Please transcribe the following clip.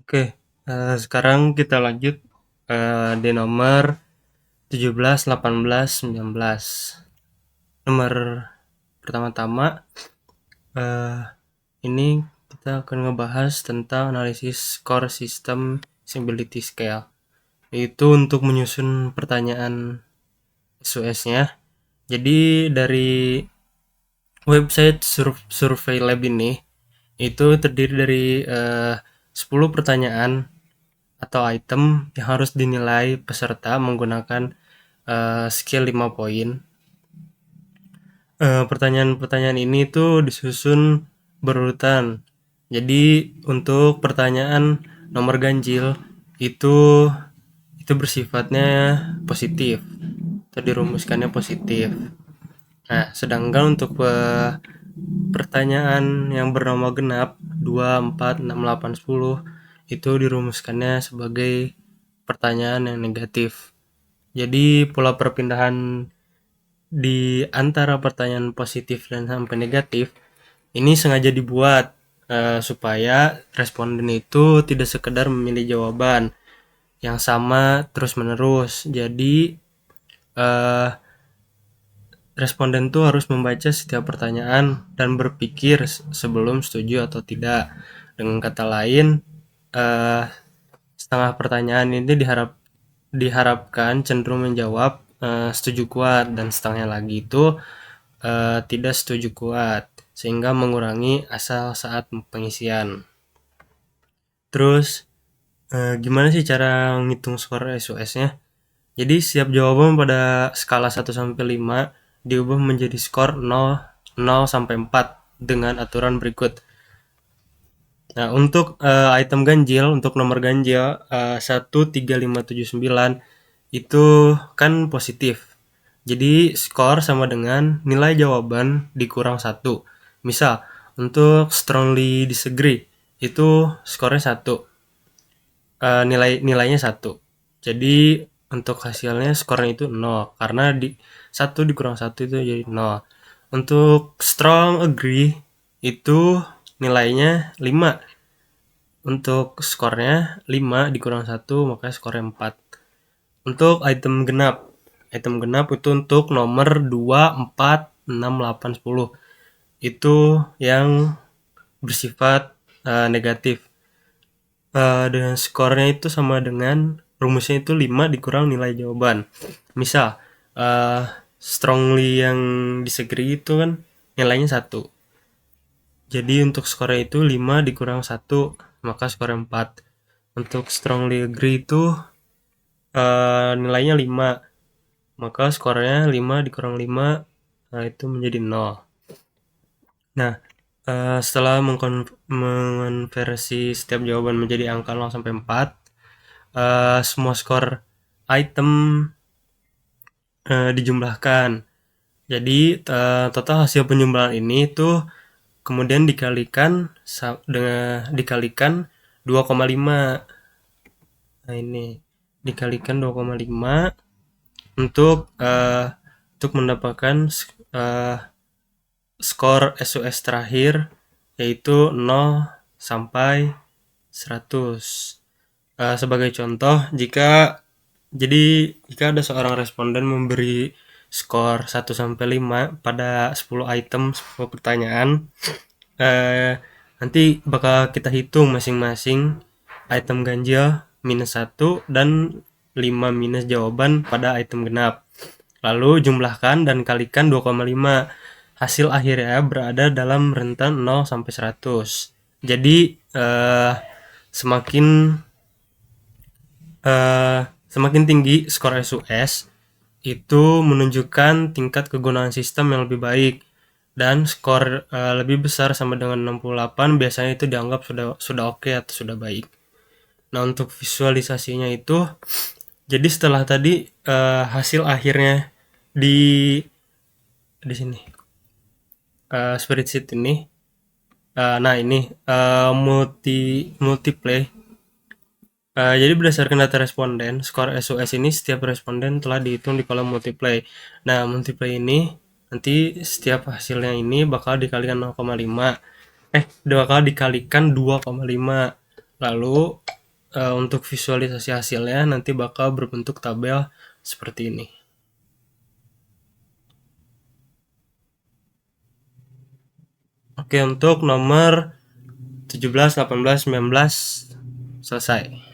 Oke, sekarang kita lanjut di nomor 17, 18, 19. Nomor pertama-tama eh, ini kita akan ngebahas tentang analisis skor sistem Stability Scale. Itu untuk menyusun pertanyaan SOS-nya. Jadi dari website Survey Lab ini itu terdiri dari 10 pertanyaan atau item yang harus dinilai peserta menggunakan skill 5 poin. Pertanyaan-pertanyaan ini tuh disusun berurutan. Jadi untuk pertanyaan nomor ganjil itu itu bersifatnya positif atau dirumuskannya positif. Nah, sedangkan untuk pertanyaan yang bernama genap 2, 4, 6, 8, 10 itu dirumuskannya sebagai pertanyaan yang negatif. Jadi pola perpindahan di antara pertanyaan positif dan sampai negatif ini sengaja dibuat supaya responden itu tidak sekedar memilih jawaban yang sama terus-menerus. Jadi eh, responden tuh harus membaca setiap pertanyaan dan berpikir sebelum setuju atau tidak. Dengan kata lain, eh, setengah pertanyaan ini diharapkan cenderung menjawab setuju kuat dan setengahnya lagi itu tidak setuju kuat sehingga mengurangi asal saat pengisian. Terus gimana sih cara ngitung skor SOS-nya? Jadi setiap jawaban pada skala 1 sampai 5 diubah menjadi skor 0 sampai 4 dengan aturan berikut. Nah, untuk item ganjil, untuk nomor ganjil 1, 3, 5, 7, 9 itu kan positif. Jadi skor sama dengan nilai jawaban dikurang 1. Misal, untuk strongly disagree itu skornya 1. Nilainya 1. Jadi untuk hasilnya skornya itu 0 karena 1 dikurang 1 itu jadi 0. Untuk strong agree itu nilainya 5. Untuk skornya 5 dikurang 1 maka skornya 4. Untuk item genap itu untuk nomor 2, 4, 6, 8, 10. Itu yang bersifat negatif. Dengan skornya itu sama dengan rumusnya itu 5 dikurang nilai jawaban. Misal, uh, strongly yang disagree itu kan nilainya 1. Jadi untuk skornya itu 5 dikurang 1, maka skornya 4. Untuk strongly agree itu nilainya 5, maka skornya 5 dikurang 5, nah itu menjadi 0. Nah, setelah mengonversi setiap jawaban menjadi angka 0 sampai 4, semua skor item dijumlahkan. Jadi total hasil penjumlahan ini tuh kemudian dikalikan 2,5. Nah, ini dikalikan 2,5 untuk mendapatkan uh, skor SOS terakhir yaitu 0 sampai 100. Sebagai contoh, jika ada seorang responden memberi skor 1 sampai 5 pada 10 item, 10 pertanyaan, nanti bakal kita hitung masing-masing item ganjil minus 1 dan 5 minus jawaban pada item genap. Lalu jumlahkan dan kalikan 2,5. Hasil akhirnya berada dalam rentan 0 sampai 100. Jadi semakin eh, semakin tinggi skor SUS itu menunjukkan tingkat kegunaan sistem yang lebih baik dan skor lebih besar sama dengan 68 biasanya itu dianggap sudah oke atau sudah baik. Nah, untuk visualisasinya itu jadi setelah tadi hasil akhirnya di sini spreadsheet ini nah ini multiplay. Jadi berdasarkan data responden, skor SOS ini setiap responden telah dihitung di kolom multiply. Nah, multiply ini nanti setiap hasilnya ini bakal dikalikan 0,5. Bakal dikalikan 2,5. Lalu untuk visualisasi hasilnya nanti bakal berbentuk tabel seperti ini. Oke, untuk nomor 17, 18, 19 selesai.